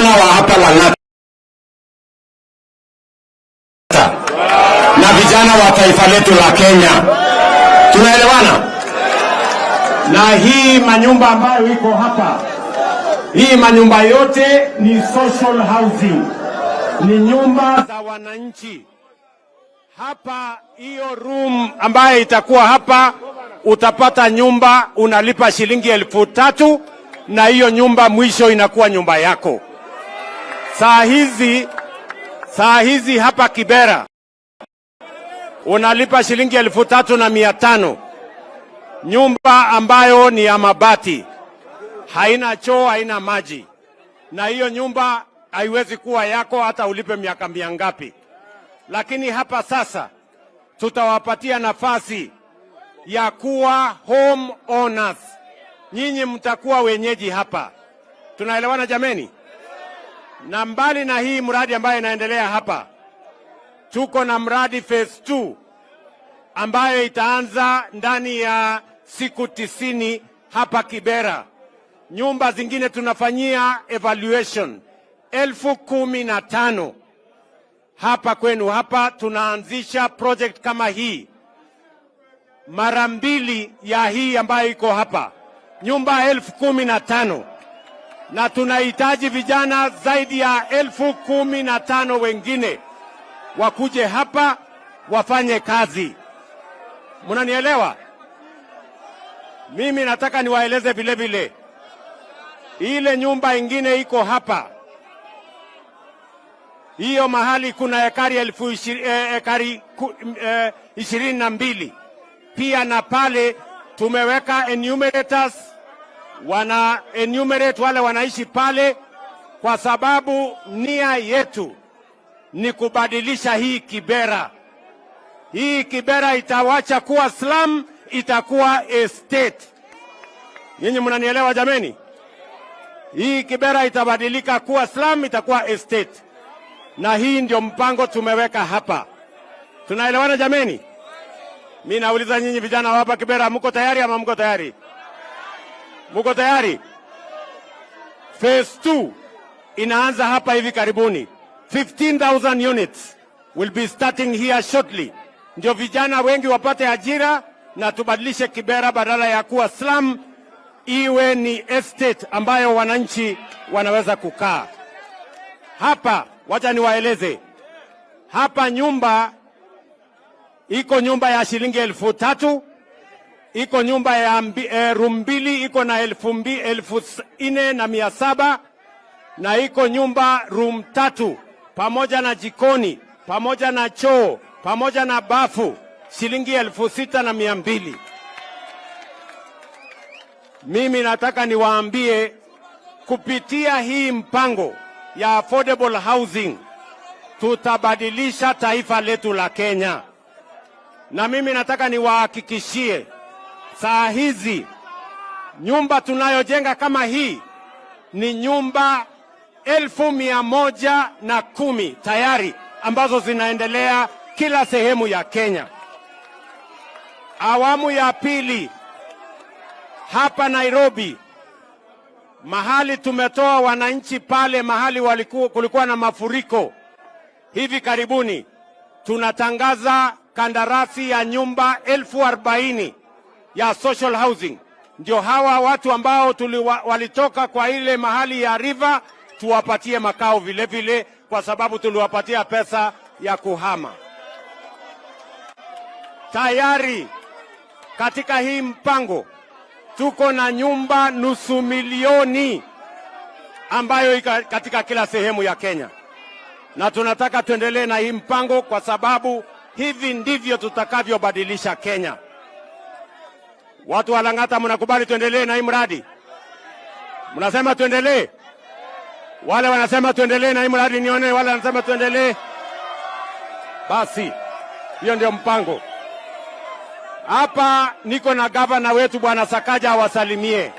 vijana wa hapa Lang'ata na vijana wa taifa letu la Kenya. Tunaelewana? Na hii manyumba ambayo iko hapa, hii manyumba yote ni social housing, ni nyumba za wananchi. Hapa hiyo room ambayo itakuwa hapa, utapata nyumba, unalipa shilingi 3,000 na hiyo nyumba mwisho inakuwa nyumba yako. Saa hizi hapa Kibera unalipa shilingi 3,500, nyumba ambayo ni ya mabati, haina choo, haina maji, na hiyo nyumba haiwezi kuwa yako hata ulipe miaka mingapi. Lakini hapa sasa tutawapatia nafasi ya kuwa home owners. Nyinyi mtakuwa wenyeji hapa. Tunaelewana jameni? Na mbali na hii mradi ambayo inaendelea hapa, tuko na mradi phase 2 ambayo itaanza ndani ya siku 90 hapa Kibera. Nyumba zingine tunafanyia evaluation 15,000 hapa kwenu. Hapa tunaanzisha project kama hii mara 2 ya hii ambayo iko hapa, nyumba 15,000, na tunahitaji vijana zaidi ya 15,000 wengine wakuje hapa wafanye kazi. Mnanielewa? Mimi nataka niwaeleze vile vile, ile nyumba ingine iko hapa, hiyo mahali kuna ekari 22 pia, na pale tumeweka enumerators, wana enumerate wale wanaishi pale, kwa sababu nia yetu ni kubadilisha hii Kibera. Hii Kibera itawacha kuwa slum, itakuwa estate. Nyinyi mnanielewa jameni? Hii Kibera itabadilika kuwa slum, itakuwa estate. Na hii ndio mpango tumeweka hapa. Tunaelewana jameni? Mimi nauliza nyinyi vijana hapa Kibera, mko tayari ama mko tayari? Mko tayari? Phase 2 inaanza hapa hivi karibuni. 15,000 units will be starting here shortly. Ndio vijana wengi wapate ajira na tubadilishe Kibera, badala ya kuwa slum iwe ni estate ambayo wananchi wanaweza kukaa. Hapa wacha niwaeleze. Hapa nyumba iko, nyumba ya shilingi 3,000, iko nyumba ya room 2 iko na 4,700, na iko nyumba room 3 pamoja na jikoni, pamoja na choo, pamoja na bafu, shilingi 6,200. Mimi nataka niwaambie, kupitia hii mpango ya affordable housing tutabadilisha taifa letu la Kenya. Na mimi nataka niwahakikishie, saa hizi nyumba tunayojenga kama hii ni nyumba 1,110 tayari ambazo zinaendelea kila sehemu ya Kenya. Awamu ya pili hapa Nairobi, mahali tumetoa wananchi pale, mahali kulikuwa na mafuriko hivi karibuni, tunatangaza kandarasi ya nyumba 40,000 ya social housing. Ndio hawa watu ambao walitoka kwa ile mahali ya river tuwapatie makao vile vile, kwa sababu tuliwapatia pesa ya kuhama. Tayari katika hii mpango tuko na nyumba 250,000 ambayo iko katika kila sehemu ya Kenya, na tunataka tuendelee na hii mpango, kwa sababu hivi ndivyo tutakavyobadilisha Kenya. Watu wa Lang'ata, mnakubali tuendelee na hii mradi? Mnasema tuendelee? Wale wanasema tuendelee na hii mradi, nione wale wanasema tuendelee. Basi hiyo ndio mpango. Hapa niko na gavana wetu Bwana Sakaja, awasalimie.